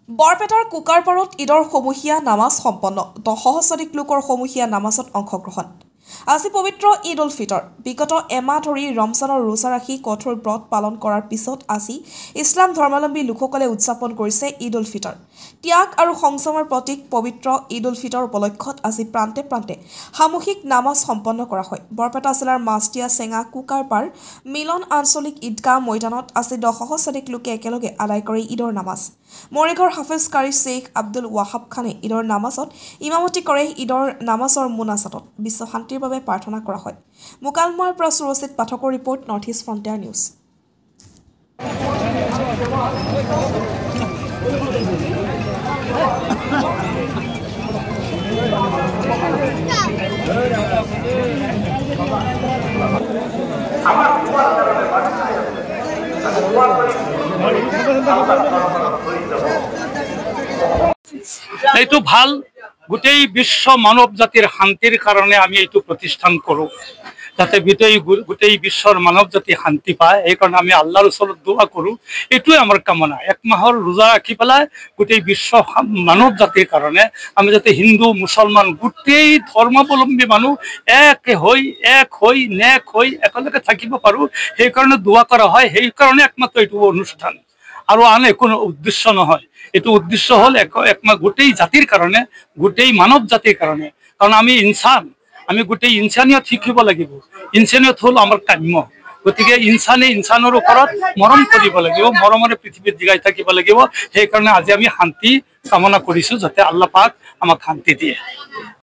বৰপেটাৰ কুকাৰপাৰত ঈদৰ সমূহীয়া নামাজ সম্পন্ন। 10 শতাধিক লোকৰ সমূহীয়া নামাজত অংশগ্ৰহণ। আজি পবিত্ৰ ঈদ উল ফিতৰ। বিগত এমাহ ধৰি ৰমজানৰ ৰোজা ৰাখি কঠোৰ ব্ৰত পালন কৰাৰ পিছত আজি ইছলাম ধৰ্মাৱলম্বী লোকসকলে উদযাপন কৰিছে ঈদ উল ফিতৰ। ত্যাগ আৰু সংযমৰ প্ৰতীক পবিত্ৰ ঈদ উল ফিতৰ উপলক্ষত আজি প্ৰান্তে প্ৰান্তে সামূহিক নামাজ সম্পন্ন কৰা হয়। বৰপেটা জিলাৰ মাছটিয়া চেঙা কুকাৰপাৰ মিলন আঞ্চলিক ঈদগাহ ময়দানত আজি 10 শতাধিক লোকে একেলগে আদায় কৰে ঈদৰ নামাজ। মৰিগাঁৱৰ হাফিজ কাৰী শ্বেইখ আব্দুল ৱাহাব খানে ঈদৰ নামাজত ইমামতি কৰে। ঈদৰ নামাজৰ মোনাজাতত বিশ্ব শান্তিৰ বাবে প্ৰাৰ্থনা কৰা হয়। মুকালমাৰ পৰা সুৰজিত পাঠকৰ report, north east frontier news. এইটো ভাল, গোটেই বিশ্ব মানৱ জাতিৰ শান্তিৰ কাৰণে আমি এইটো প্ৰতিষ্ঠান কৰোঁ, যাতে গোটেই বিশ্বৰ মানৱ জাতি শান্তি পায়। সেইকাৰণে আমি আল্লাহৰ ওচৰত দোৱা কৰোঁ। এইটোৱে আমাৰ কামনা। এক মাহৰ ৰোজা ৰাখি পেলাই গোটেই বিশ্ব মানৱ জাতিৰ কাৰণে আমি যাতে হিন্দু মুছলমান গোটেই ধৰ্মাৱলম্বী মানুহ এক হৈ নেক হৈ একেলগে থাকিব পাৰোঁ, সেইকাৰণে দোৱা কৰা হয়। সেইকাৰণে একমাত্ৰ এইটো অনুষ্ঠান, আৰু আন একো উদ্দেশ্য নহয়। এইটো উদ্দেশ্য হ'ল একমাত্ৰ গোটেই জাতিৰ কাৰণে, গোটেই মানৱ জাতিৰ কাৰণে। কাৰণ আমি ইনচান, আমি গোটেই ইনচানিয়ত শিকিব লাগিব। ইনচানিয়ত হ'ল আমাৰ কাম্য। গতিকে ইনচানে ইনচানৰ ওপৰত মৰম কৰিব লাগিব, মৰমৰে পৃথিৱীত জীয়াই থাকিব লাগিব। সেইকাৰণে আজি আমি শান্তি কামনা কৰিছোঁ, যাতে আল্লাহ পাক আমাক শান্তি দিয়ে।